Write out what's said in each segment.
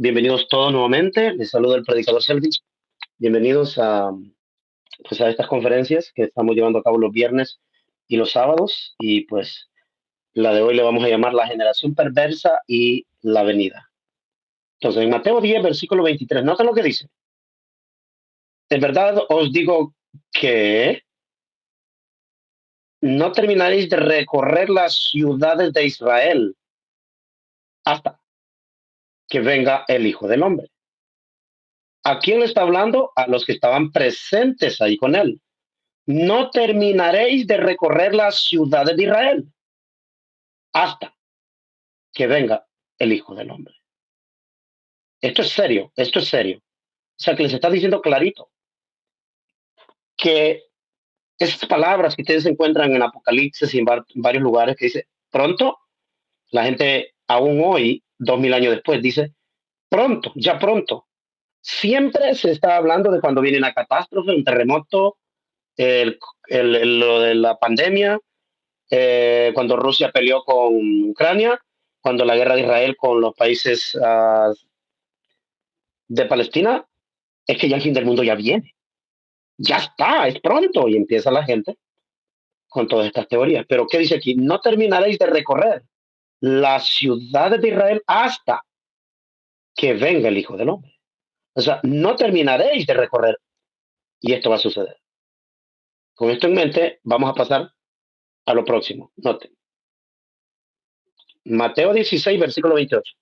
Bienvenidos todos nuevamente. Les saluda el predicador Selvi. Bienvenidos a estas conferencias que estamos llevando a cabo los viernes y los sábados. Y pues la de hoy le vamos a llamar la generación perversa y la venida. Entonces, en Mateo 10, versículo 23, noten lo que dice. En verdad os digo que no terminaréis de recorrer las ciudades de Israel hasta que venga el Hijo del Hombre. ¿A quién le está hablando? A los que estaban presentes ahí con él. No terminaréis de recorrer las ciudades de Israel hasta que venga el Hijo del Hombre. Esto es serio, esto es serio. O sea, que les está diciendo clarito que esas palabras que ustedes encuentran en Apocalipsis y en varios lugares que dice pronto, la gente aún hoy, 2000 años después, dice pronto, ya pronto. Siempre se está hablando de cuando viene una catástrofe, un terremoto, el, lo de la pandemia, cuando Rusia peleó con Ucrania, cuando la guerra de Israel con los países de Palestina, es que ya el fin del mundo ya viene. Ya está, es pronto. Y empieza la gente con todas estas teorías. Pero ¿qué dice aquí? No terminaréis de recorrer las ciudades de Israel hasta que venga el Hijo del Hombre. O sea, no terminaréis de recorrer. Y esto va a suceder. Con esto en mente, vamos a pasar a lo próximo. Noten. Mateo 16, versículo 28.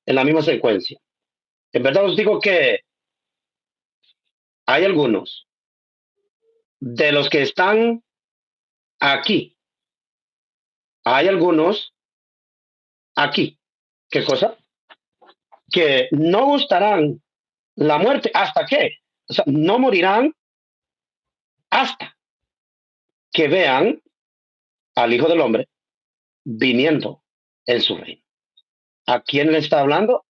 En la misma secuencia. En verdad os digo que hay algunos de los que están aquí, hay algunos aquí, ¿qué cosa? Que no gustarán la muerte hasta que, o sea, no morirán hasta que vean al Hijo del Hombre viniendo en su reino. ¿A quién le está hablando?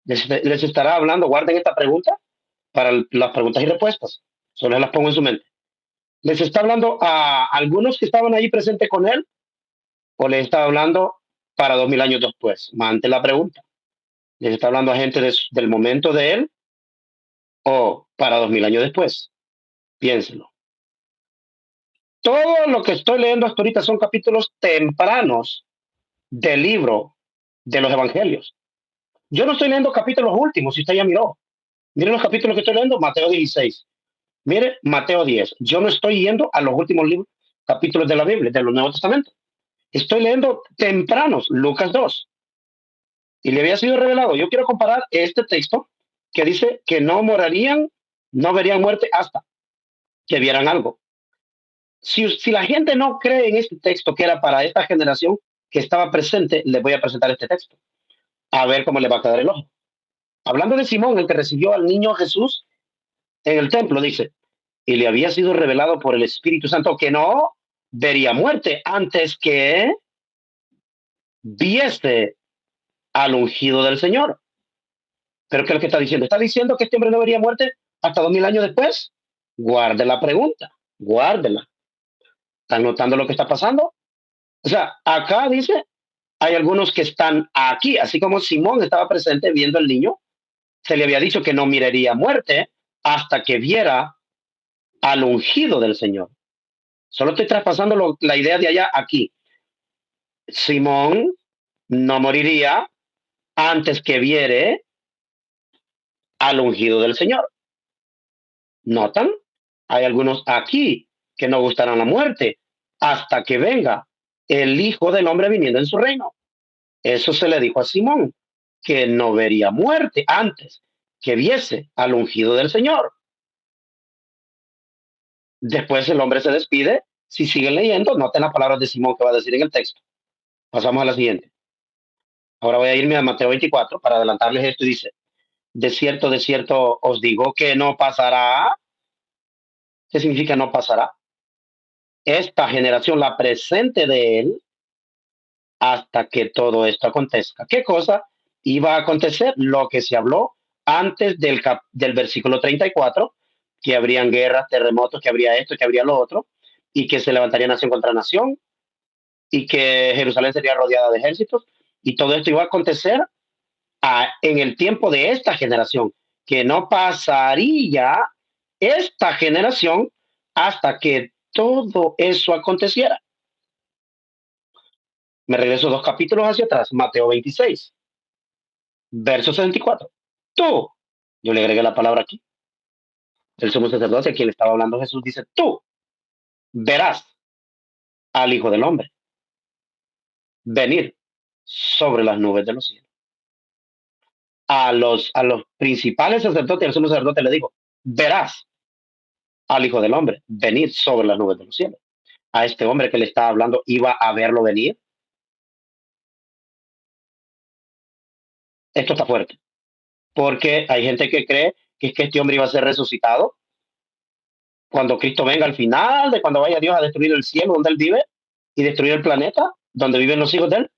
Les estará hablando, guarden esta pregunta para las preguntas y respuestas, solo las pongo en su mente. ¿Les está hablando a algunos que estaban ahí presentes con él o les está hablando para 2000 años después? Mante la pregunta. ¿Les está hablando a gente del momento de él o para 2000 años después? Piénselo. Todo lo que estoy leyendo hasta ahorita son capítulos tempranos del libro de los evangelios. Yo no estoy leyendo capítulos últimos, si usted ya miró. Mire los capítulos que estoy leyendo, Mateo 16. Mire, Mateo 10. Yo no estoy yendo a los últimos libros, capítulos de la Biblia, de los Nuevos Testamentos. Estoy leyendo tempranos, Lucas 2. Y le había sido revelado. Yo quiero comparar este texto que dice que no morarían, no verían muerte hasta que vieran algo. Si la gente no cree en este texto que era para esta generación que estaba presente, les voy a presentar este texto. A ver cómo le va a quedar el ojo. Hablando de Simón, el que recibió al niño Jesús en el templo, dice, y le había sido revelado por el Espíritu Santo que no vería muerte antes que viese al ungido del Señor. Pero ¿qué es lo que está diciendo? ¿Está diciendo que este hombre no vería muerte hasta 2000 años después? Guarde la pregunta, guárdela. ¿Están notando lo que está pasando? O sea, acá dice, hay algunos que están aquí, así como Simón estaba presente viendo al niño, se le había dicho que no miraría muerte hasta que viera al ungido del Señor. Solo estoy traspasando la idea de allá aquí. Simón no moriría antes que viere al ungido del Señor. ¿Notan? Hay algunos aquí que no gustarán la muerte hasta que venga el Hijo del Hombre viniendo en su reino. Eso se le dijo a Simón, que no vería muerte antes que viese al ungido del Señor. Después el hombre se despide. Si siguen leyendo, noten las palabras de Simón que va a decir en el texto. Pasamos a la siguiente. Ahora voy a irme a Mateo 24 para adelantarles esto y dice, de cierto os digo que no pasará. ¿Qué significa no pasará? Esta generación, la presente de él, hasta que todo esto acontezca. ¿Qué cosa iba a acontecer? Lo que se habló antes del versículo 34, que habrían guerras, terremotos, que habría esto, que habría lo otro, y que se levantaría nación contra nación, y que Jerusalén sería rodeada de ejércitos, y todo esto iba a acontecer en el tiempo de esta generación, que no pasaría esta generación hasta que todo eso aconteciera. Me regreso 2 capítulos hacia atrás, Mateo 26, verso 64. Tú, yo le agregué la palabra aquí, el sumo sacerdote a quien le estaba hablando Jesús dice, tú verás al Hijo del Hombre venir sobre las nubes de los cielos. A los principales sacerdotes y al sumo sacerdote le digo, verás al Hijo del Hombre venir sobre las nubes de los cielos. A este hombre que le estaba hablando iba a verlo venir. Esto está fuerte, porque hay gente que cree que es que este hombre iba a ser resucitado cuando Cristo venga al final, de cuando vaya Dios a destruir el cielo donde Él vive y destruir el planeta donde viven los hijos de Él,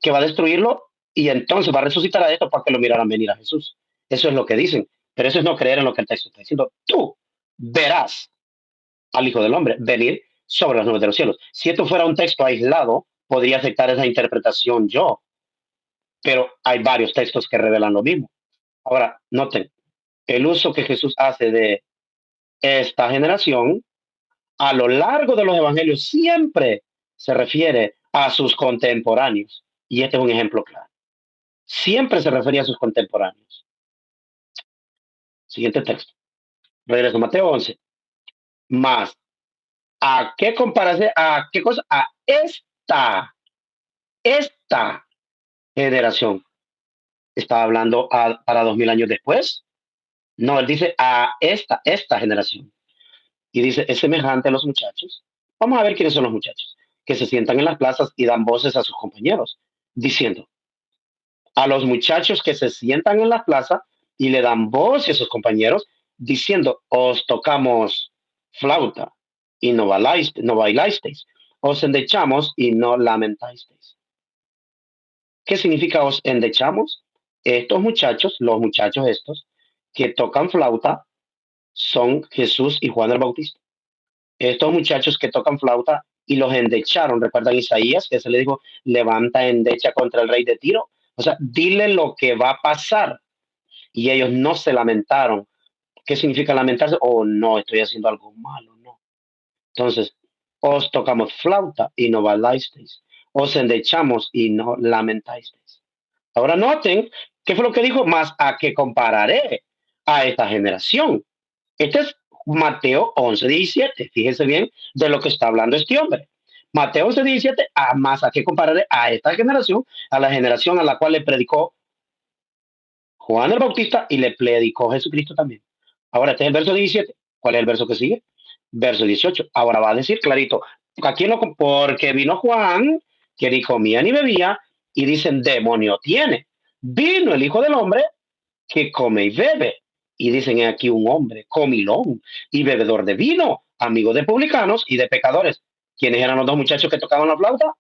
que va a destruirlo y entonces va a resucitar a esto para que lo miraran venir a Jesús. Eso es lo que dicen, pero eso es no creer en lo que el texto está diciendo. Tú verás al Hijo del Hombre venir sobre las nubes de los cielos. Si esto fuera un texto aislado, podría aceptar esa interpretación yo, pero hay varios textos que revelan lo mismo. Ahora, noten, el uso que Jesús hace de esta generación a lo largo de los evangelios siempre se refiere a sus contemporáneos. Y este es un ejemplo claro. Siempre se refería a sus contemporáneos. Siguiente texto. Regreso a Mateo 11. Más, ¿a qué comparación? ¿A qué cosa? A esta generación. ¿Estaba hablando para 2000 años después? No, él dice a esta generación. Y dice, es semejante a los muchachos. Vamos a ver quiénes son los muchachos que se sientan en las plazas y dan voces a sus compañeros, diciendo, a los muchachos que se sientan en la plaza y le dan voz a sus compañeros, diciendo, os tocamos flauta y no bailasteis, os endechamos y no lamentasteis. ¿Qué significa os endechamos? Estos muchachos, los muchachos estos, que tocan flauta, son Jesús y Juan el Bautista. Estos muchachos que tocan flauta y los endecharon, recuerdan Isaías, que se le dijo, levanta endecha contra el rey de Tiro. O sea, dile lo que va a pasar. Y ellos no se lamentaron. ¿Qué significa lamentarse? Oh, no, estoy haciendo algo malo, no. Entonces, os tocamos flauta y no bailasteis. Os endechamos y no lamentasteis. Ahora noten, ¿qué fue lo que dijo? Más a que compararé a esta generación. Este es Mateo 11:17. Fíjense bien de lo que está hablando este hombre. Mateo 11:17, a más a que compararé a esta generación, a la generación a la cual le predicó Juan el Bautista y le predicó Jesucristo también. Ahora, este es el verso 17. ¿Cuál es el verso que sigue? Verso 18. Ahora va a decir clarito, aquí no, porque vino Juan, que ni comía ni bebía, y dicen, demonio tiene. Vino el Hijo del Hombre, que come y bebe. Y dicen aquí un hombre comilón y bebedor de vino, amigo de publicanos y de pecadores. ¿Quiénes eran los dos muchachos que tocaban la flauta?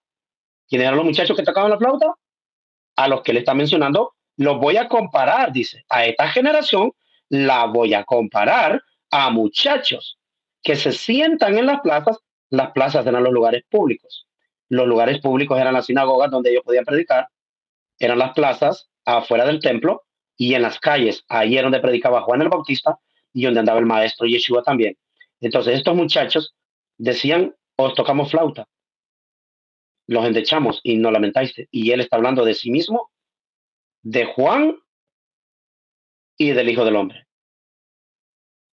¿Quiénes eran los muchachos que tocaban la flauta? A los que le está mencionando, los voy a comparar, dice, a esta generación la voy a comparar a muchachos que se sientan en las plazas eran los lugares públicos. Los lugares públicos eran las sinagogas donde ellos podían predicar, eran las plazas afuera del templo y en las calles, ahí era donde predicaba Juan el Bautista y donde andaba el maestro Yeshua también. Entonces estos muchachos decían, os tocamos flauta, los endechamos y no lamentáis. Y él está hablando de sí mismo, de Juan y del Hijo del Hombre.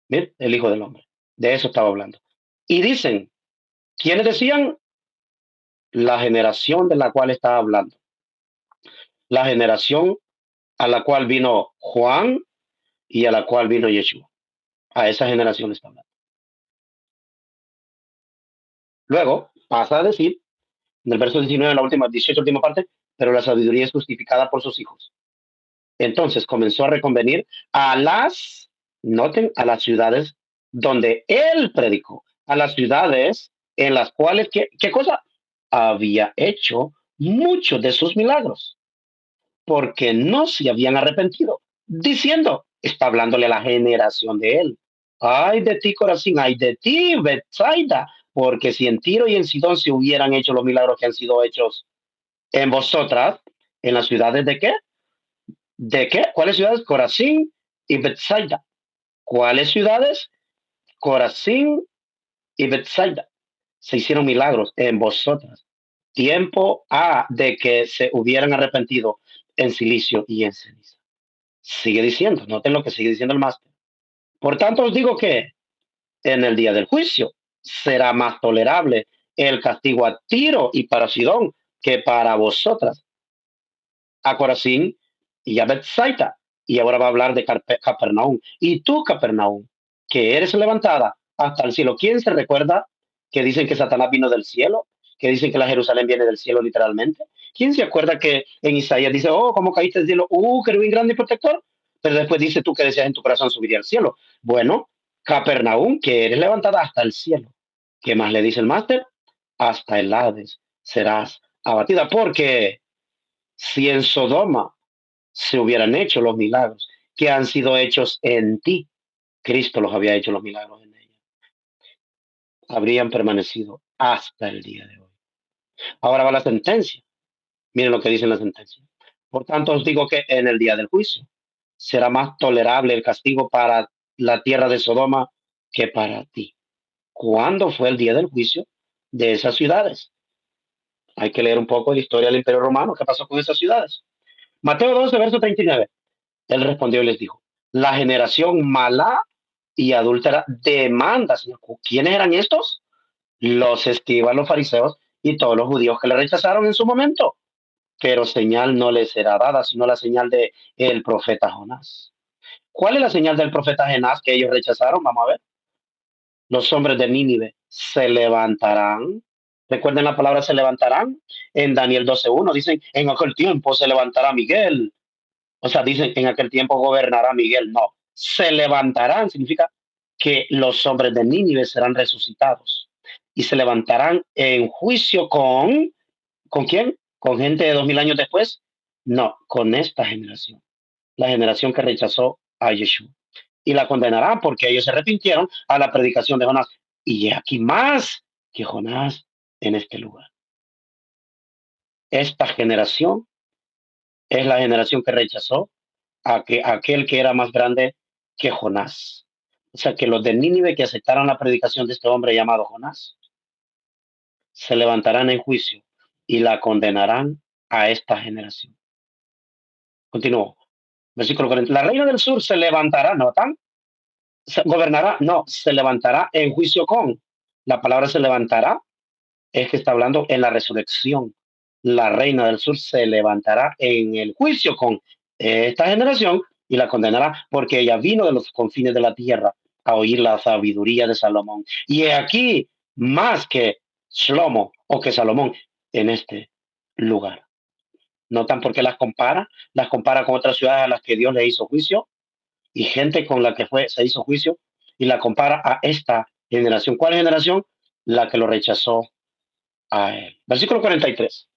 ¿Bien? El Hijo del Hombre. De eso estaba hablando. Y dicen, ¿quiénes decían? La generación de la cual estaba hablando. La generación a la cual vino Juan y a la cual vino Yeshua. A esa generación está hablando. Luego pasa a decir, en el verso 19, la última, 18, última parte, pero la sabiduría es justificada por sus hijos. Entonces comenzó a reconvenir a noten, a las ciudades donde él predicó, a las ciudades en las cuales, ¿qué cosa? Había hecho muchos de sus milagros, porque no se habían arrepentido, diciendo, está hablándole a la generación de él. Ay de ti, Corazín, ay de ti, Betsaida, porque si en Tiro y en Sidón se hubieran hecho los milagros que han sido hechos en vosotras, en las ciudades de qué? ¿De qué? ¿Cuáles ciudades? Corazín y Bethsaida. ¿Cuáles ciudades? Corazín y Bethsaida. Se hicieron milagros en vosotras. Tiempo A de que se hubieran arrepentido en silicio y en ceniza. Sigue diciendo, noten lo que sigue diciendo el máster. Por tanto os digo que en el día del juicio será más tolerable el castigo a Tiro y para Sidón que para vosotras, a Corazín y a Bethsaida. Y ahora va a hablar de Capernaum. Y tú, Capernaum, que eres levantada hasta el cielo. ¿Quién se recuerda que dicen que Satanás vino del cielo? Que dicen que la Jerusalén viene del cielo literalmente. ¿Quién se acuerda que en Isaías dice, oh, cómo caíste del cielo? Querubín grande y protector. Pero después dice tú que decías en tu corazón subiría al cielo. Bueno, Capernaum, que eres levantada hasta el cielo. ¿Qué más le dice el máster? Hasta el Hades serás abatida. Porque si en Sodoma se hubieran hecho los milagros que han sido hechos en ti, Cristo los había hecho los milagros en ella, habrían permanecido hasta el día de hoy. Ahora va la sentencia. Miren lo que dice en la sentencia. Por tanto, os digo que en el día del juicio será más tolerable el castigo para la tierra de Sodoma que para ti. ¿Cuándo fue el día del juicio de esas ciudades? Hay que leer un poco de historia del Imperio Romano. ¿Qué pasó con esas ciudades? Mateo 12, verso 39. Él respondió y les dijo, la generación mala y adúltera demanda, Señor. ¿Quiénes eran estos? Los escribas, los fariseos y todos los judíos que le rechazaron en su momento. Pero señal no les será dada, sino la señal de el profeta Jonás. ¿Cuál es la señal del profeta Jonás que ellos rechazaron? Vamos a ver. Los hombres de Nínive se levantarán. Recuerden la palabra se levantarán. En Daniel 12:1 dicen, en aquel tiempo se levantará Miguel. O sea, dicen, en aquel tiempo gobernará Miguel. No, se levantarán, significa que los hombres de Nínive serán resucitados y se levantarán en juicio ¿con quién? ¿Con gente de 2000 años después? No, con esta generación, la generación que rechazó a Yeshua. Y la condenarán porque ellos se arrepintieron a la predicación de Jonás. Y aquí más que Jonás en este lugar. Esta generación es la generación que rechazó aquel que era más grande que Jonás. O sea, que los de Nínive que aceptaron la predicación de este hombre llamado Jonás, se levantarán en juicio y la condenarán a esta generación. Continúo. Versículo 40. La reina del sur se levantará, ¿notan? Gobernará, no, se levantará en juicio con. La palabra se levantará es que está hablando en la resurrección. La reina del sur se levantará en el juicio con esta generación y la condenará porque ella vino de los confines de la tierra a oír la sabiduría de Salomón. Y he aquí más que Shlomo o que Salomón en este lugar. ¿Notan por qué las compara con otras ciudades a las que Dios le hizo juicio y gente con la que se hizo juicio y la compara a esta generación. ¿Cuál generación? La que lo rechazó a él. Versículo 43.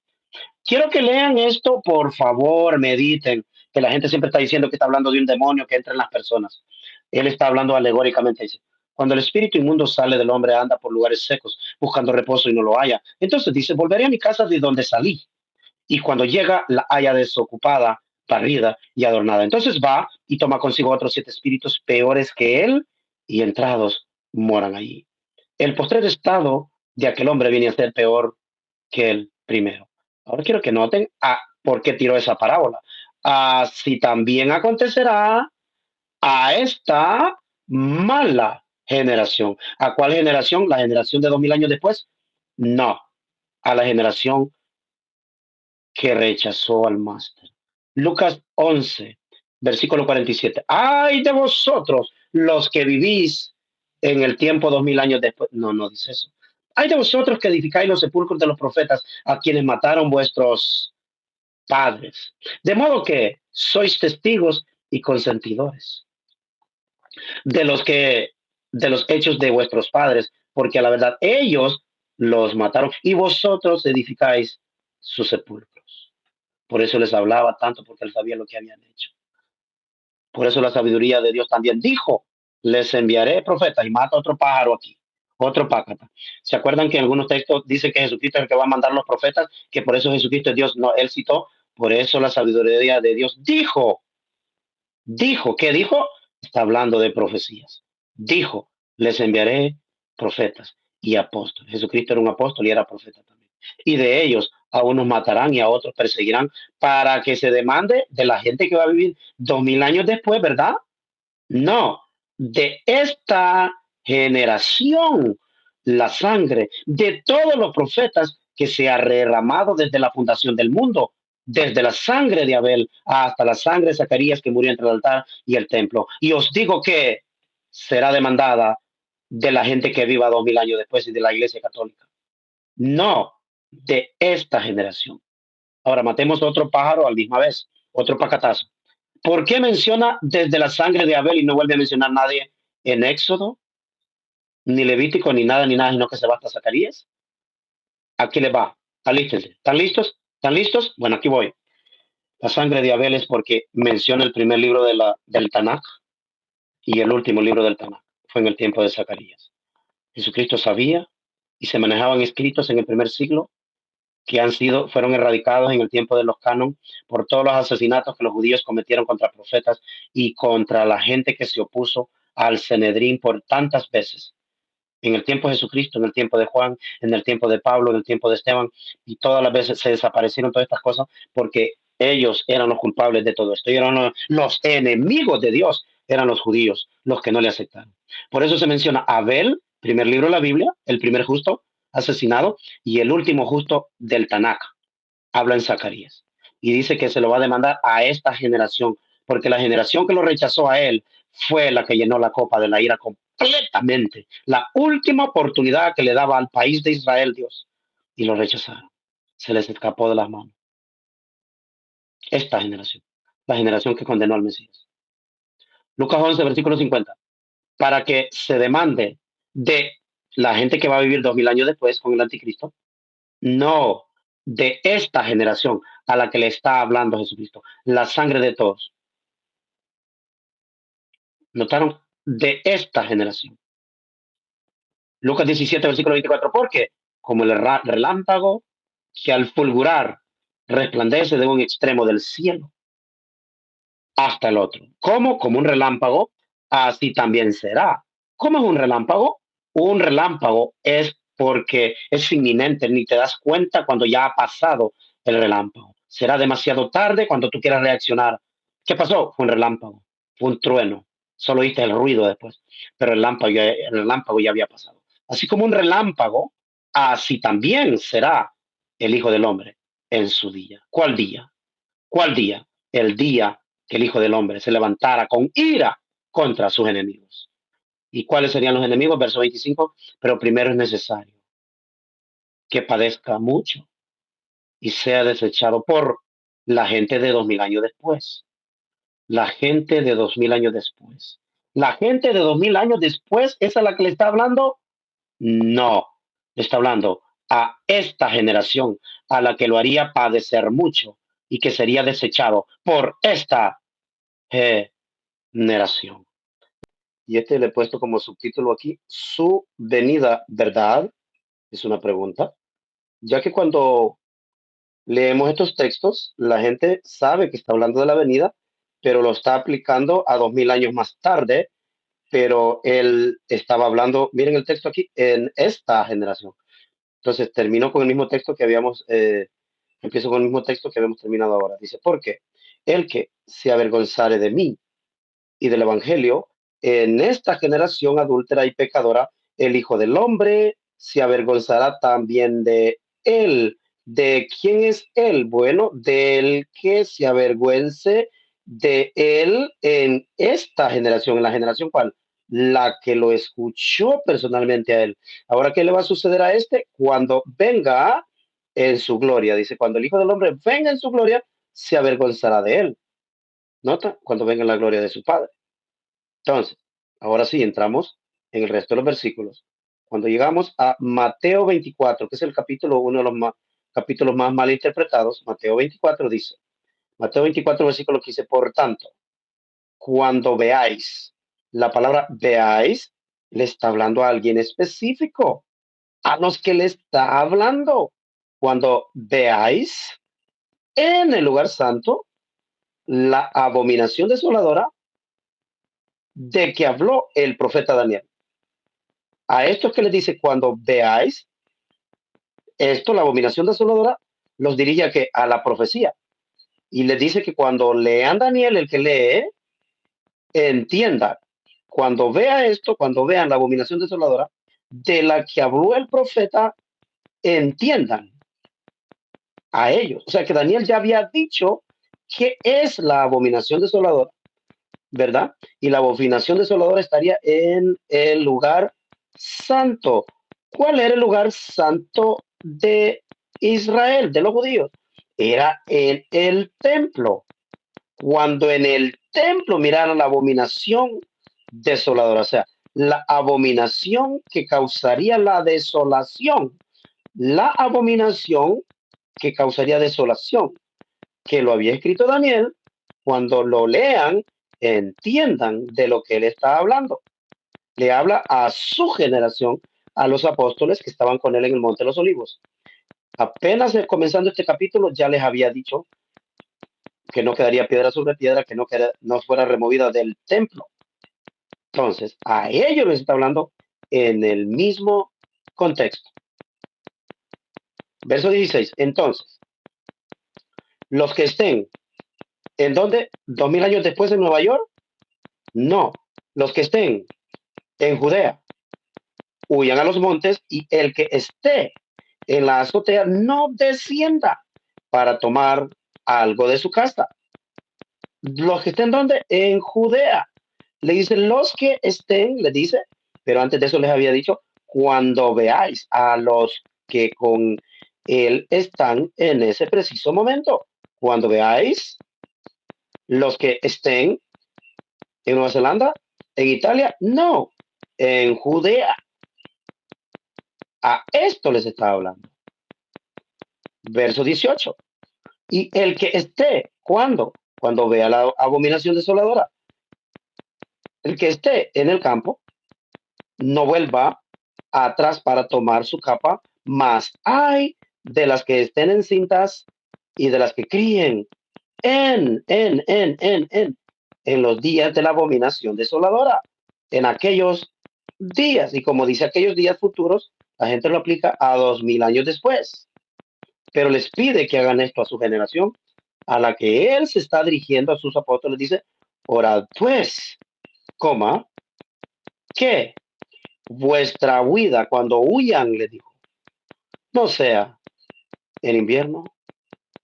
Quiero que lean esto, por favor, mediten, que la gente siempre está diciendo que está hablando de un demonio que entra en las personas. Él está hablando alegóricamente, dice, cuando el espíritu inmundo sale del hombre, anda por lugares secos, buscando reposo y no lo haya. Entonces dice, volveré a mi casa de donde salí. Y cuando llega, la haya desocupada, barrida y adornada. Entonces va y toma consigo otros 7 espíritus peores que él y entrados moran allí. El postrer estado de aquel hombre viene a ser peor que el primero. Ahora quiero que noten por qué tiró esa parábola. Así también acontecerá a esta mala generación. ¿A cuál generación? ¿La generación de 2000 años después? No, a la generación que rechazó al máster. Lucas 11, versículo 47. Ay de vosotros los que vivís en el tiempo 2000 años después. No, no dice eso. Ay de vosotros que edificáis los sepulcros de los profetas a quienes mataron vuestros padres. De modo que sois testigos y consentidores de los que de los hechos de vuestros padres, porque a la verdad ellos los mataron y vosotros edificáis sus sepulcros. Por eso les hablaba tanto, porque él sabía lo que habían hecho. Por eso la sabiduría de Dios también dijo, les enviaré profetas y mata otro pájaro aquí, otro pácata. ¿Se acuerdan que en algunos textos dice que Jesucristo es el que va a mandar los profetas? Que por eso Jesucristo es Dios. No, él citó, por eso la sabiduría de Dios dijo, Dijo, ¿qué dijo? Está hablando de profecías. Dijo, les enviaré profetas y apóstoles. Jesucristo era un apóstol y era profeta también. Y de ellos a unos matarán y a otros perseguirán para que se demande de la gente que va a vivir 2000 años después, ¿verdad? No, de esta generación, la sangre de todos los profetas que se ha derramado desde la fundación del mundo, desde la sangre de Abel hasta la sangre de Zacarías que murió entre el altar y el templo. Y os digo que será demandada de la gente que viva 2000 años después y de la Iglesia Católica. No, de esta generación. Ahora matemos otro pájaro a la misma vez, otro pacatazo. ¿Por qué menciona desde la sangre de Abel y no vuelve a mencionar nadie en Éxodo, ni Levítico, ni nada, ni nada, sino que se va hasta Zacarías? Aquí le va. Alístense. ¿Están listos? ¿Están listos? Bueno, aquí voy. La sangre de Abel es porque menciona el primer libro del Tanakh y el último libro del Tanakh. Fue en el tiempo de Zacarías. Jesucristo sabía y se manejaban escritos en el primer siglo que fueron erradicados en el tiempo de los canon por todos los asesinatos que los judíos cometieron contra profetas y contra la gente que se opuso al Sanedrín por tantas veces. En el tiempo de Jesucristo, en el tiempo de Juan, en el tiempo de Pablo, en el tiempo de Esteban, y todas las veces se desaparecieron todas estas cosas porque ellos eran los culpables de todo esto. Y eran los enemigos de Dios, eran los judíos, los que no le aceptaron. Por eso se menciona Abel, primer libro de la Biblia, el primer justo asesinado, y el último justo del Tanakh. Habla en Zacarías. Y dice que se lo va a demandar a esta generación, porque la generación que lo rechazó a él fue la que llenó la copa de la ira completamente. La última oportunidad que le daba al país de Israel Dios. Y lo rechazaron. Se les escapó de las manos. Esta generación. La generación que condenó al Mesías. Lucas 11, versículo 50. Para que se demande de la gente que va a vivir 2000 años después con el anticristo, no de esta generación a la que le está hablando Jesucristo, la sangre de todos. ¿Notaron? De esta generación. Lucas 17, versículo 24, porque como el relámpago que al fulgurar resplandece de un extremo del cielo hasta el otro. ¿Cómo? Como un relámpago, así también será. ¿Cómo es un relámpago? Un relámpago es porque es inminente, ni te das cuenta cuando ya ha pasado el relámpago. Será demasiado tarde cuando tú quieras reaccionar. ¿Qué pasó? Fue un relámpago, fue un trueno. Solo oíste el ruido después, pero el relámpago ya había pasado. Así como un relámpago, así también será el Hijo del Hombre en su día. ¿Cuál día? ¿Cuál día? El día que el Hijo del Hombre se levantara con ira contra sus enemigos. ¿Y cuáles serían los enemigos? Verso 25. Pero primero es necesario que padezca mucho y sea desechado por la gente de 2000 años después. La gente de 2000 años después. La gente de 2000 años después, ¿es a la que le está hablando? No, le está hablando a esta generación, a la que lo haría padecer mucho y que sería desechado por esta generación. Y le he puesto como subtítulo aquí, su venida, ¿verdad? Es una pregunta, ya que cuando leemos estos textos, la gente sabe que está hablando de la venida, pero lo está aplicando a 2000 años más tarde, pero él estaba hablando, miren el texto aquí, en esta generación. Entonces termino con el mismo texto que empiezo con el mismo texto que habíamos terminado ahora. Dice, porque el que se avergonzare de mí y del Evangelio, en esta generación adúltera y pecadora, el Hijo del Hombre se avergonzará también de él. ¿De quién es él? Bueno, del que se avergüence de él en esta generación. ¿En la generación cuál? La que lo escuchó personalmente a él. Ahora, ¿qué le va a suceder a este? Cuando venga en su gloria. Dice, cuando el Hijo del Hombre venga en su gloria, se avergonzará de él. ¿Nota? Cuando venga en la gloria de su Padre. Entonces, ahora sí entramos en el resto de los versículos. Cuando llegamos a Mateo 24, que es el capítulo, uno de los capítulos más mal interpretados, Mateo 24 dice, Mateo 24, versículo 15, por tanto, cuando veáis, la palabra veáis, le está hablando a alguien específico, a los que le está hablando. Cuando veáis en el lugar santo la abominación desoladora de que habló el profeta Daniel. A estos que les dice, cuando veáis esto, la abominación desoladora, los dirige a, que, a la profecía. Y les dice que cuando lean Daniel, el que lee, entienda. Cuando vea esto, cuando vean la abominación desoladora, de la que habló el profeta, entiendan a ellos. O sea que Daniel ya había dicho qué es la abominación desoladora, ¿verdad? Y la abominación desoladora estaría en el lugar santo. ¿Cuál era el lugar santo de Israel, de los judíos? Era en el templo. Cuando en el templo miraron la abominación desoladora, o sea, la abominación que causaría la desolación, la abominación que causaría desolación, que lo había escrito Daniel, cuando lo lean, entiendan de lo que él está hablando. Le habla a su generación, a los apóstoles que estaban con él en el Monte de los Olivos. Apenas comenzando este capítulo, ya les había dicho que no quedaría piedra sobre piedra, que no fuera removida del templo. Entonces, a ellos les está hablando en el mismo contexto. Verso 16. Entonces, los que estén, ¿en dónde? 2000 años después en Nueva York. No. Los que estén en Judea, huyan a los montes, y el que esté en la azotea no descienda para tomar algo de su casa. Los que estén donde? En Judea. Le dice los que estén, le dice, pero antes de eso les había dicho, cuando veáis a los que con él están en ese preciso momento, cuando veáis los que estén en Nueva Zelanda, en Italia, no, en Judea. A esto les estaba hablando. Verso 18. Y el que esté, ¿cuándo? Cuando vea la abominación desoladora. El que esté en el campo, no vuelva atrás para tomar su capa, mas hay de las que estén encintas y de las que críen en los días de la abominación desoladora, en aquellos días, y como dice aquellos días futuros, la gente lo aplica a 2000 años después, pero les pide que hagan esto a su generación, a la que él se está dirigiendo a sus apóstoles, dice, orad pues, coma, que vuestra huida cuando huyan, le dijo, no sea en invierno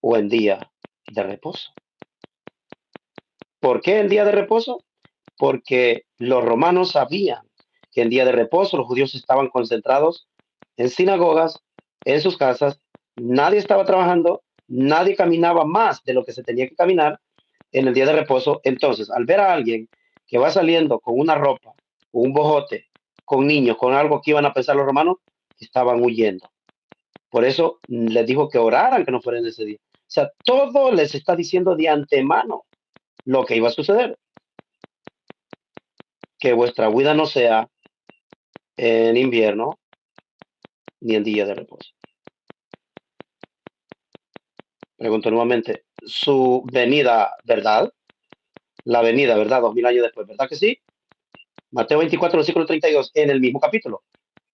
o en día de reposo. ¿Por qué en día de reposo? Porque los romanos sabían que en día de reposo los judíos estaban concentrados en sinagogas, en sus casas, nadie estaba trabajando, nadie caminaba más de lo que se tenía que caminar en el día de reposo. Entonces, al ver a alguien que va saliendo con una ropa, con un bojote, con niños, con algo que iban a pensar los romanos, estaban huyendo. Por eso les dijo que oraran que no fueran ese día. O sea, todo les está diciendo de antemano lo que iba a suceder. Que vuestra huida no sea en invierno ni en día de reposo. Pregunto nuevamente, su venida, ¿verdad? La venida, ¿verdad? 2000 años después, ¿verdad que sí? Mateo 24, versículo 32, en el mismo capítulo.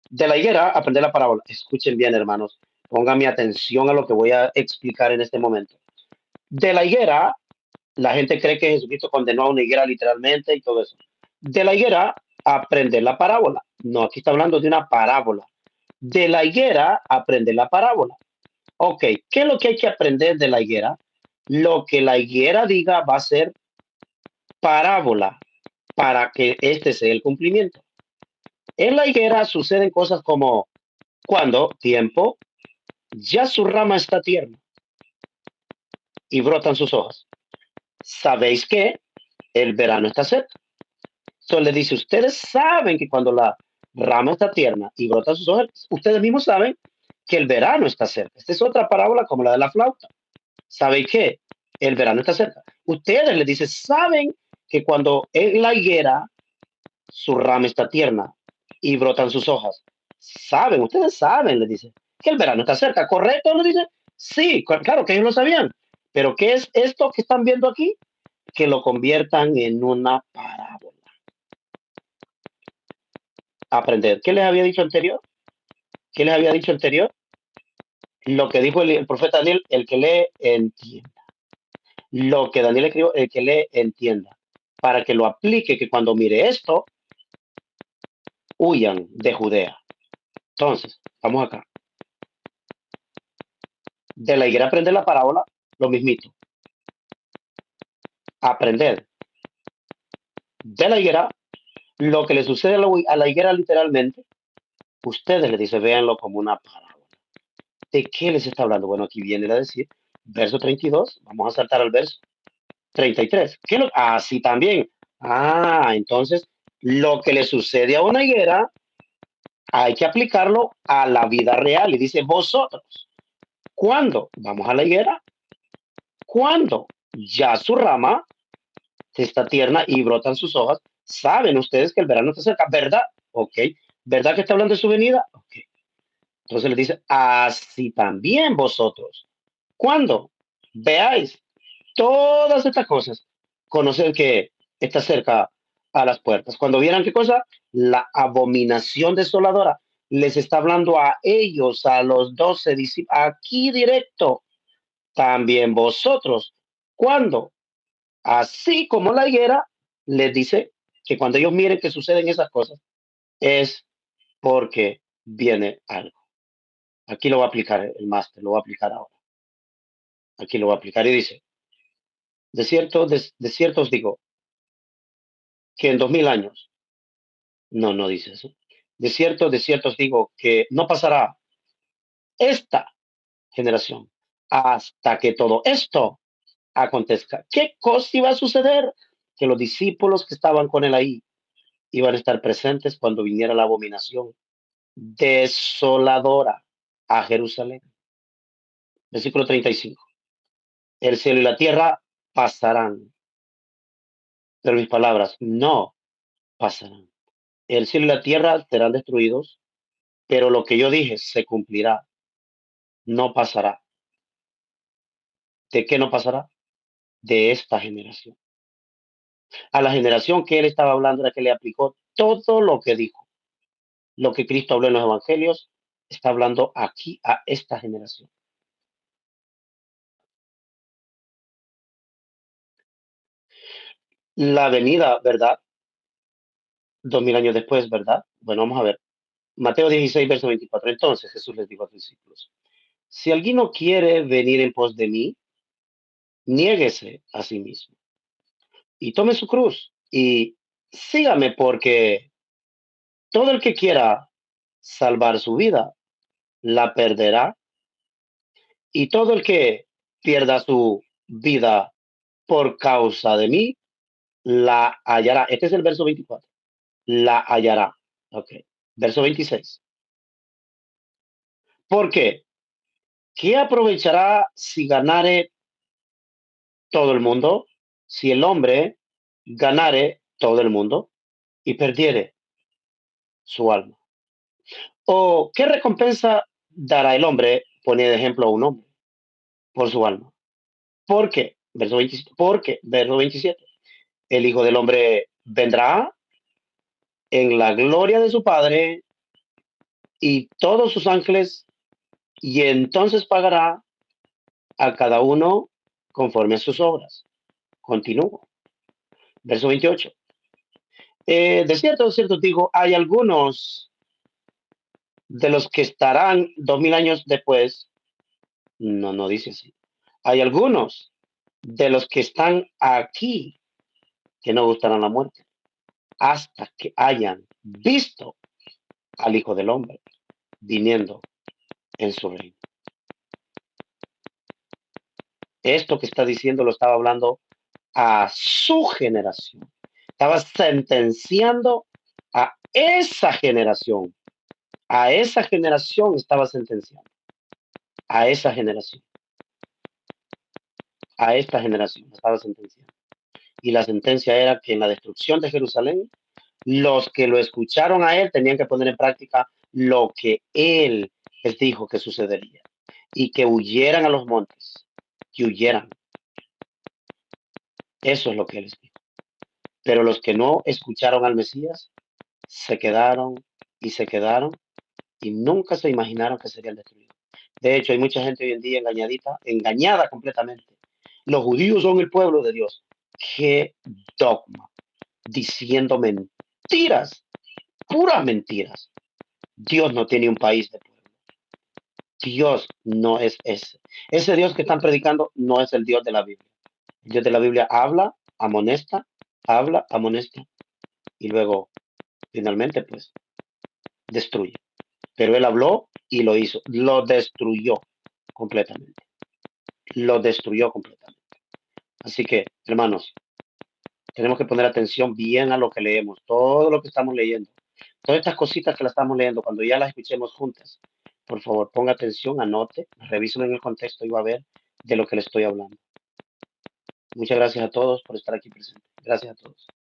De la higuera, aprender la parábola. Escuchen bien, hermanos. Pongan mi atención a lo que voy a explicar en este momento. De la higuera, la gente cree que Jesucristo condenó a una higuera literalmente y todo eso. De la higuera, aprender la parábola. No, aquí está hablando de una parábola. De la higuera, aprender la parábola. Ok, ¿qué es lo que hay que aprender de la higuera? Lo que la higuera diga va a ser parábola para que este sea el cumplimiento. En la higuera suceden cosas como cuando, tiempo, ya su rama está tierna y brotan sus hojas. Sabéis que el verano está cerca. Entonces le dice, ustedes saben que cuando la rama está tierna y brotan sus hojas, ustedes mismos saben que el verano está cerca. Esta es otra parábola como la de la flauta. ¿Sabéis qué? El verano está cerca. Ustedes les dice, saben que cuando en la higuera su rama está tierna y brotan sus hojas. Saben, ustedes saben, les dice, que el verano está cerca. ¿Correcto? Les dice, sí, claro que ellos lo sabían. Pero ¿qué es esto que están viendo aquí? Que lo conviertan en una parábola. aprended. ¿Qué les había dicho anterior? ¿Qué les había dicho anterior? Lo que dijo el profeta Daniel, el que lee, entienda. Lo que Daniel escribió, el que lee, entienda. Para que lo aplique, que cuando mire esto, huyan de Judea. Entonces, vamos acá. De la higuera aprender la parábola, lo mismito. Aprender de la higuera lo que le sucede a la higuera literalmente. Ustedes le dicen, véanlo como una parábola. ¿De qué les está hablando? Bueno, aquí viene a decir, verso 32, vamos a saltar al verso 33. ¿Qué lo? Así también. Entonces, lo que le sucede a una higuera hay que aplicarlo a la vida real. Y dice, vosotros, ¿cuándo? Vamos a la higuera. Cuando ya su rama está tierna y brotan sus hojas, saben ustedes que el verano está cerca, ¿verdad? Ok. ¿Verdad que está hablando de su venida? Ok. Entonces le dice, así también vosotros. ¿Cuándo? Veáis todas estas cosas, conocer que está cerca a las puertas. Cuando vieran qué cosa, la abominación desoladora les está hablando a ellos, a los 12 discípulos, aquí directo, también vosotros. ¿Cuándo? Así como la higuera les dice que cuando ellos miren que suceden esas cosas, es porque viene algo. Aquí lo va a aplicar el máster, lo va a aplicar ahora. Aquí lo va a aplicar y dice, de cierto os digo que en 2000 años, no dice eso. De cierto os digo que no pasará esta generación hasta que todo esto acontezca. ¿Qué cosa iba a suceder? Que los discípulos que estaban con él ahí iban a estar presentes cuando viniera la abominación desoladora a Jerusalén. Versículo 35. El cielo y la tierra pasarán, pero mis palabras no pasarán. El cielo y la tierra serán destruidos, pero lo que yo dije se cumplirá, no pasará. ¿De qué no pasará? De esta generación. A la generación que él estaba hablando era que le aplicó todo lo que dijo. Lo que Cristo habló en los evangelios, está hablando aquí a esta generación. La venida, ¿verdad? 2000 años después, ¿verdad? Bueno, vamos a ver. Mateo 16, verso 24. Entonces Jesús les dijo a sus discípulos, si alguien no quiere venir en pos de mí, niéguese a sí mismo y tome su cruz y sígame, porque todo el que quiera salvar su vida la perderá, y todo el que pierda su vida por causa de mí la hallará. Este es el verso 24. La hallará. Ok. Verso 26. ¿Por qué? ¿Qué aprovechará si ganare todo el mundo? Si el hombre ganare todo el mundo y perdiere su alma. ¿O qué recompensa dará el hombre? Pone de ejemplo a un hombre por su alma. ¿Por qué? Verso 27. Porque, verso 27. El Hijo del Hombre vendrá en la gloria de su Padre y todos sus ángeles, y entonces pagará a cada uno conforme a sus obras. Continúo. Verso 28. De cierto digo, hay algunos de los que estarán 2000 años después. No dice así. Hay algunos de los que están aquí que no gustarán la muerte hasta que hayan visto al Hijo del Hombre viniendo en su reino. Esto que está diciendo lo estaba hablando a su generación. Estaba sentenciando a esa generación. A esa generación estaba sentenciando. A esa generación. A esta generación estaba sentenciando. Y la sentencia era que en la destrucción de Jerusalén, los que lo escucharon a él tenían que poner en práctica lo que él les dijo que sucedería. Y que huyeran a los montes. Que huyeran. Eso es lo que él les dijo. Pero los que no escucharon al Mesías se quedaron y se quedaron y nunca se imaginaron que serían destruidos. De hecho, hay mucha gente hoy en día engañada completamente. Los judíos son el pueblo de Dios. ¡Qué dogma! Diciendo mentiras, puras mentiras. Dios no tiene un país de pueblo. Dios no es ese. Ese Dios que están predicando no es el Dios de la Biblia. El Dios de la Biblia habla, amonesta y luego finalmente pues destruye. Pero él habló y lo hizo, lo destruyó completamente, lo destruyó completamente. Así que, hermanos, tenemos que poner atención bien a lo que leemos, todo lo que estamos leyendo, todas estas cositas que las estamos leyendo, cuando ya las escuchemos juntas, por favor, ponga atención, anote, revisen en el contexto y va a ver de lo que le estoy hablando. Muchas gracias a todos por estar aquí presentes. Gracias a todos.